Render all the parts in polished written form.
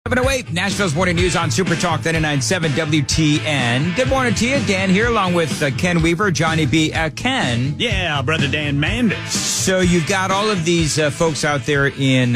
7:08, Nashville's Morning News on Super Talk 99.7 WTN. Good morning to you. Dan here along with Ken Weaver, Johnny B. Ken. Yeah, Brother Dan Mandis. So you've got all of these folks out there in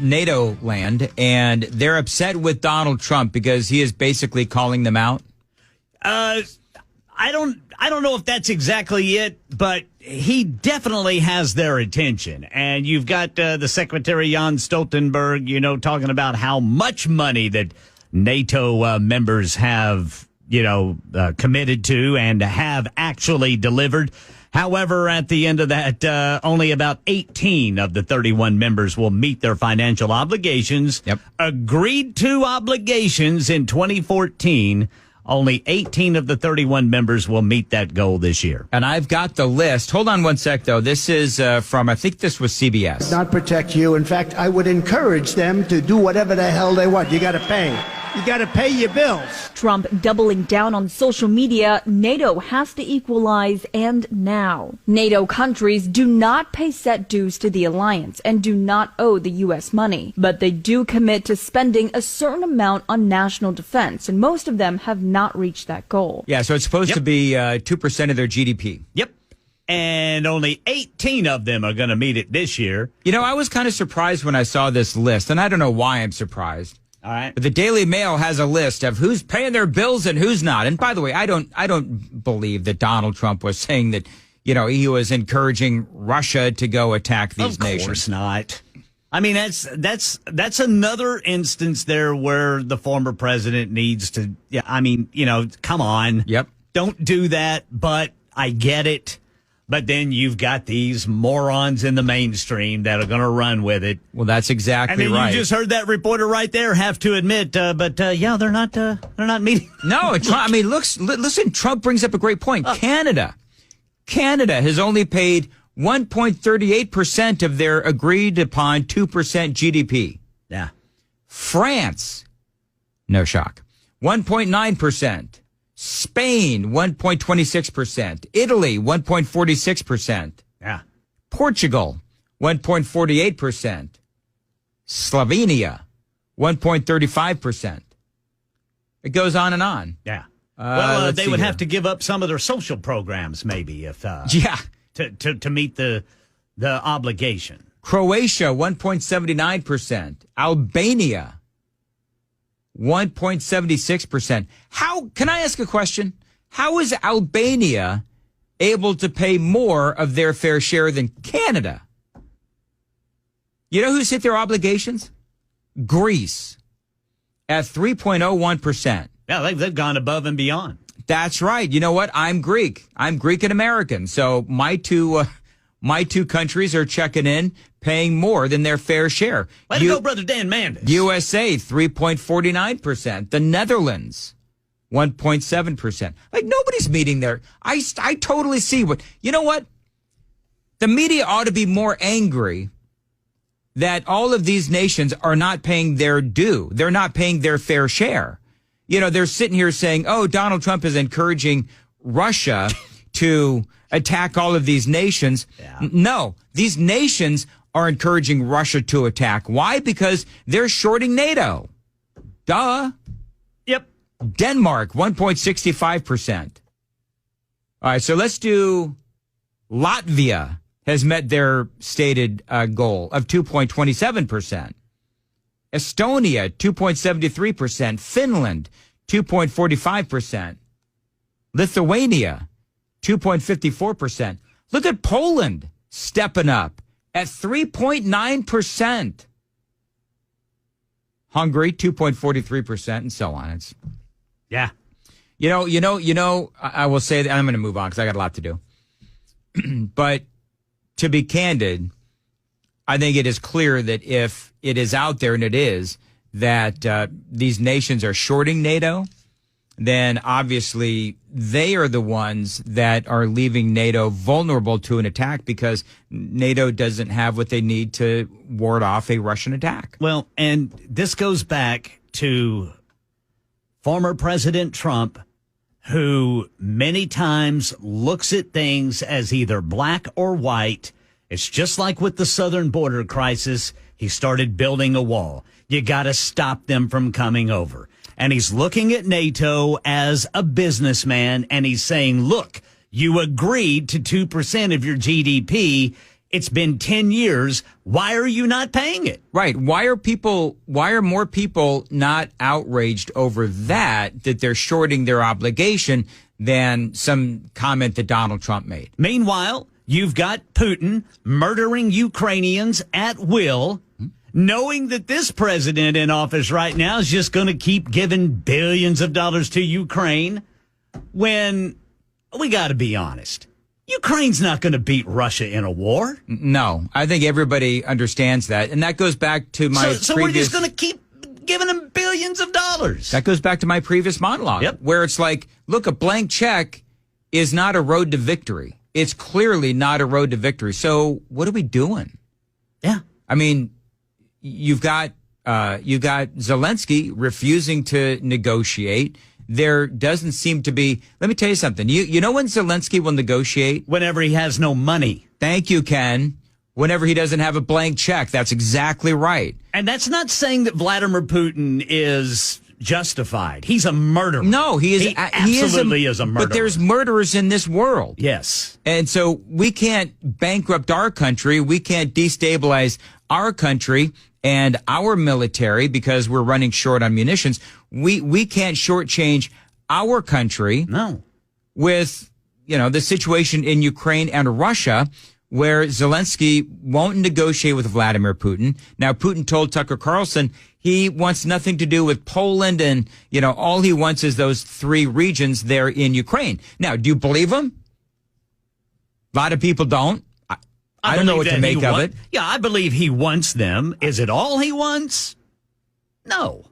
NATO land, and they're upset with Donald Trump because he is basically calling them out. I don't know if that's exactly it, but he definitely has their attention. And you've got the Secretary Jan Stoltenberg, talking about how much money that NATO members have, committed to and have actually delivered. However, at the end of that, only about 18 of the 31 members will meet their financial obligations. Yep. Agreed to obligations in 2014. Only 18 of the 31 members will meet that goal this year. And I've got the list. Hold on one sec, though. This is from, I think this was CBS. Not protect you. In fact, I would encourage them to do whatever the hell they want. You got to pay. You got to pay your bills. Trump doubling down on social media. NATO has to equalize, and now. NATO countries do not pay set dues to the alliance and do not owe the U.S. money. But they do commit to spending a certain amount on national defense, and most of them have not reached that goal. Yeah, so it's supposed to be 2% of their GDP. Yep. And only 18 of them are going to meet it this year. I was kind of surprised when I saw this list, and I don't know why I'm surprised. All right. But the Daily Mail has a list of who's paying their bills and who's not. And by the way, I don't believe that Donald Trump was saying that, he was encouraging Russia to go attack these nations. Of course not. I mean, that's another instance there where the former president needs to, come on. Yep. Don't do that, but I get it. But then you've got these morons in the mainstream that are going to run with it. Well, that's exactly right. right. You just heard that reporter right there have to admit, they're not meeting. No, listen, Trump brings up a great point. Canada has only paid 1.38% of their agreed upon 2% GDP. Yeah. France, no shock, 1.9%. Spain, 1.26%. Italy, 1.46%. Yeah. Portugal, 1.48%. Slovenia, 1.35%. It goes on and on. Yeah. They would have to give up some of their social programs, maybe, if to meet the obligation. Croatia, 1.79%. Albania, 1.76%. Can I ask a question? How is Albania able to pay more of their fair share than Canada? You know who's hit their obligations? Greece at 3.01%. Yeah, they've gone above and beyond. That's right. You know what? I'm Greek. I'm Greek and American. So my two countries are checking in, paying more than their fair share. Way to go, Brother Dan Mandis. USA, 3.49%. The Netherlands, 1.7%. Like, nobody's meeting there. I totally see you know what? The media ought to be more angry that all of these nations are not paying their due. They're not paying their fair share. They're sitting here saying, oh, Donald Trump is encouraging Russia to attack all of these nations. Yeah. No, these nations are encouraging Russia to attack. Why? Because they're shorting NATO. Duh. Yep. Denmark, 1.65%. All right, so let's do Latvia has met their stated goal of 2.27%. Estonia, 2.73%. Finland, 2.45%. Lithuania, 2.54%. Look at Poland stepping up at 3.9%. Hungary, 2.43%, and so on. Yeah. I will say that I'm going to move on because I got a lot to do. But to be candid, I think it is clear that if it is out there, and it is, that these nations are shorting NATO, then obviously they are the ones that are leaving NATO vulnerable to an attack because NATO doesn't have what they need to ward off a Russian attack. Well, and this goes back to former President Trump, who many times looks at things as either black or white. It's just like with the southern border crisis. he started building a wall. You got to stop them from coming over. And he's looking at NATO as a businessman, and he's saying, look, you agreed to 2% of your GDP. It's been 10 years. Why are you not paying it? Right. Why are more people not outraged over that they're shorting their obligation than some comment that Donald Trump made? Meanwhile, you've got Putin murdering Ukrainians at will, knowing that this president in office right now is just going to keep giving billions of dollars to Ukraine, when we got to be honest. Ukraine's not going to beat Russia in a war. No, I think everybody understands that. And that goes back to my So we're just going to keep giving them billions of dollars. That goes back to my previous monologue, where it's like, look, a blank check is not a road to victory. It's clearly not a road to victory. So what are we doing? Yeah. I mean, you've got Zelensky refusing to negotiate. There doesn't seem to be. Let me tell you something. You know when Zelensky will negotiate? Whenever he has no money. Thank you, Ken. Whenever he doesn't have a blank check. That's exactly right. And that's not saying that Vladimir Putin is justified. He's a murderer. No, he absolutely is a murderer. But there's murderers in this world. Yes. And so we can't bankrupt our country. We can't destabilize our country and our military because we're running short on munitions. We can't shortchange our country. No. With, the situation in Ukraine and Russia, where Zelensky won't negotiate with Vladimir Putin. Now, Putin told Tucker Carlson he wants nothing to do with Poland, and, all he wants is those 3 regions there in Ukraine. Now, do you believe him? A lot of people don't. I don't know what to make of it. Yeah, I believe he wants them. Is it all he wants? No.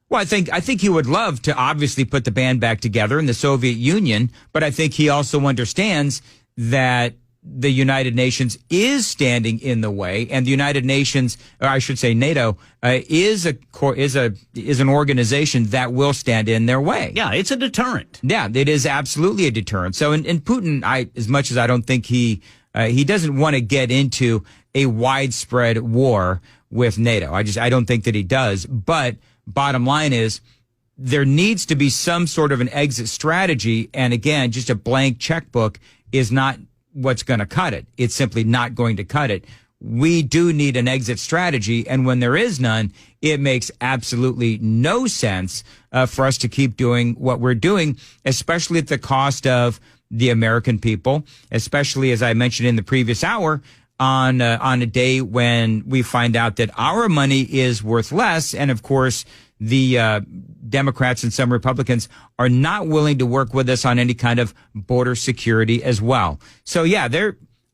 Well, I think he would love to obviously put the band back together in the Soviet Union, but I think he also understands that the United Nations is standing in the way, and the United Nations, or I should say NATO, is an organization that will stand in their way. Yeah, it's a deterrent. Yeah, it is absolutely a deterrent. So, in Putin, as much as I don't think he doesn't want to get into a widespread war with NATO. I don't think that he does. But bottom line is, there needs to be some sort of an exit strategy. And again, just a blank checkbook is not what's going to cut it. It's simply not going to cut it. We do need an exit strategy. And when there is none, it makes absolutely no sense for us to keep doing what we're doing, especially at the cost of the American people, especially, as I mentioned in the previous hour, on a day when we find out that our money is worth less. And of course, the Democrats and some Republicans are not willing to work with us on any kind of border security as well. So yeah,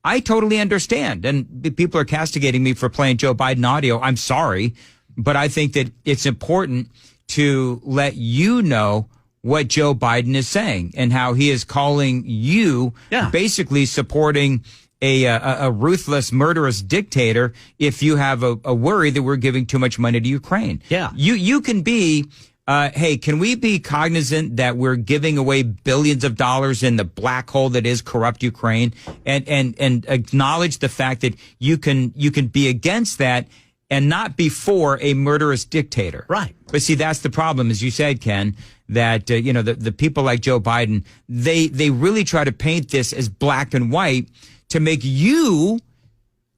I totally understand. And people are castigating me for playing Joe Biden audio. I'm sorry, but I think that it's important to let you know what Joe Biden is saying and how he is calling you basically supporting a ruthless, murderous dictator if you have a worry that we're giving too much money to Ukraine. Yeah. You can be, hey, can we be cognizant that we're giving away billions of dollars in the black hole that is corrupt Ukraine, and acknowledge the fact that you can be against that and not be for a murderous dictator. Right. But see, that's the problem, as you said, Ken, that, the people like Joe Biden, they really try to paint this as black and white to make you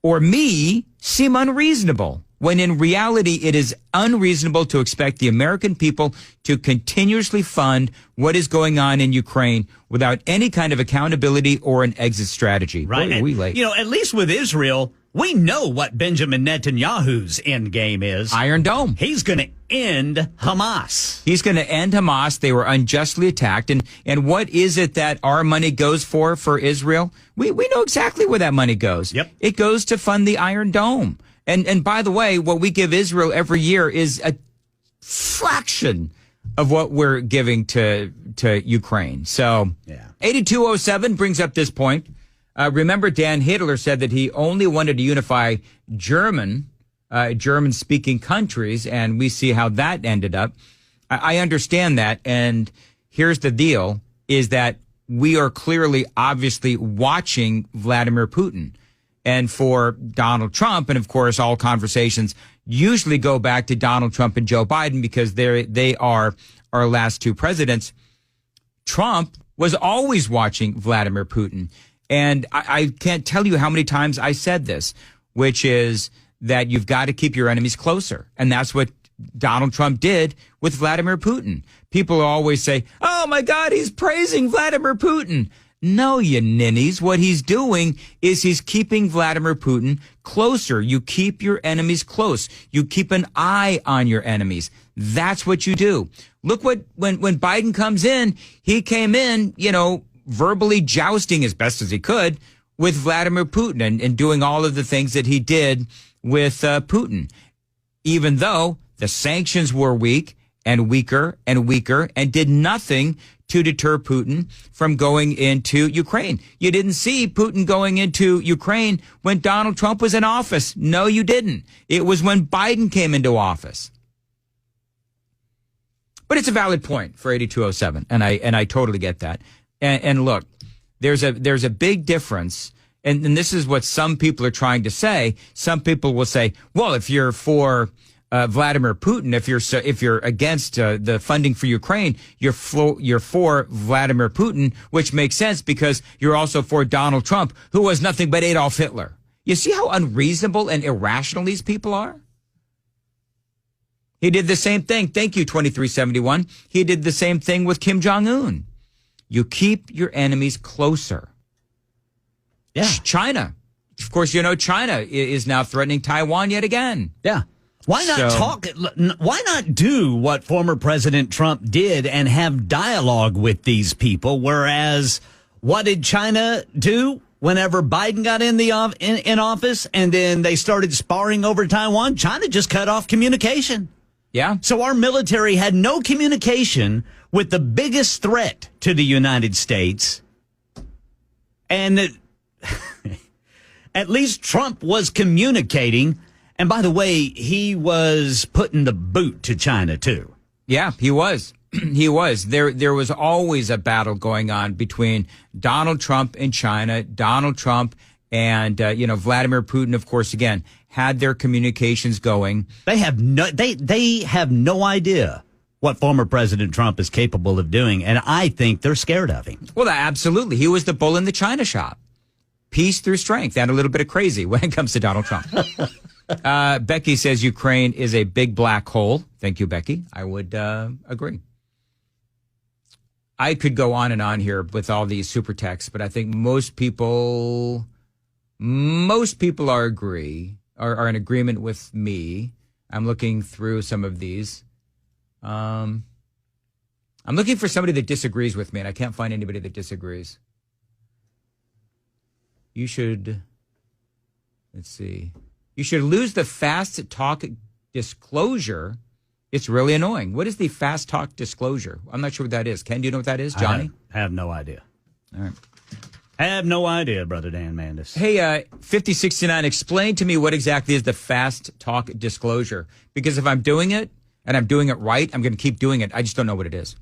or me seem unreasonable, when in reality it is unreasonable to expect the American people to continuously fund what is going on in Ukraine without any kind of accountability or an exit strategy. Right. Boy, are we late. At least with Israel, we know what Benjamin Netanyahu's end game is. Iron Dome. He's going to end Hamas. He's going to end Hamas. They were unjustly attacked. And what is it that our money goes for Israel? We know exactly where that money goes. Yep. It goes to fund the Iron Dome. And by the way, what we give Israel every year is a fraction of what we're giving to Ukraine. So 8207 brings up this point. Remember, Dan Hitler said that he only wanted to unify German-speaking countries, and we see how that ended up. I understand that, and here's the deal, is that we are clearly, obviously, watching Vladimir Putin. And for Donald Trump, and of course, all conversations usually go back to Donald Trump and Joe Biden because they are our last two presidents. Trump was always watching Vladimir Putin. And I can't tell you how many times I said this, which is that you've got to keep your enemies closer. And that's what Donald Trump did with Vladimir Putin. People always say, oh my God, he's praising Vladimir Putin. No, you ninnies. What he's doing is he's keeping Vladimir Putin closer. You keep your enemies close. You keep an eye on your enemies. That's what you do. Look when Biden comes in, he came in, verbally jousting as best as he could with Vladimir Putin and doing all of the things that he did with Putin, even though the sanctions were weak and weaker and weaker and did nothing to deter Putin from going into Ukraine. You didn't see Putin going into Ukraine when Donald Trump was in office. No, you didn't. It was when Biden came into office. But it's a valid point for 8207, and I totally get that. And look, there's a big difference, and this is what some people are trying to say. Some people will say, well, if you're for Vladimir Putin, if you're against the funding for Ukraine, you're for Vladimir Putin, which makes sense because you're also for Donald Trump, who was nothing but Adolf Hitler. You see how unreasonable and irrational these people are? He did the same thing. Thank you, 2371. He did the same thing with Kim Jong-un. You keep your enemies closer. Yeah. China. Of course, China is now threatening Taiwan yet again. Yeah. Why not do what former President Trump did and have dialogue with these people? Whereas what did China do whenever Biden got in office and then they started sparring over Taiwan? China just cut off communication. Yeah. So our military had no communication with the biggest threat to the United States. And at least Trump was communicating. And by the way, he was putting the boot to China, too. Yeah, he was. He was. There was always a battle going on between Donald Trump and China. Donald Trump and, Vladimir Putin, of course, again, had their communications going. They have no idea what former President Trump is capable of doing. And I think they're scared of him. Well, absolutely. He was the bull in the China shop. Peace through strength and a little bit of crazy when it comes to Donald Trump. Becky says Ukraine is a big black hole. Thank you, Becky. I would agree. I could go on and on here with all these super texts, but I think most people are in agreement with me. I'm looking through some of these. I'm looking for somebody that disagrees with me, and I can't find anybody that disagrees. You should lose the fast talk disclosure. It's really annoying. What is the fast talk disclosure? I'm not sure what that is. Ken, do you know what that is? Johnny? I have no idea. All right. I have no idea, Brother Dan Mandis. Hey, 5069, explain to me what exactly is the fast talk disclosure. Because if I'm doing it and I'm doing it right, I'm going to keep doing it. I just don't know what it is.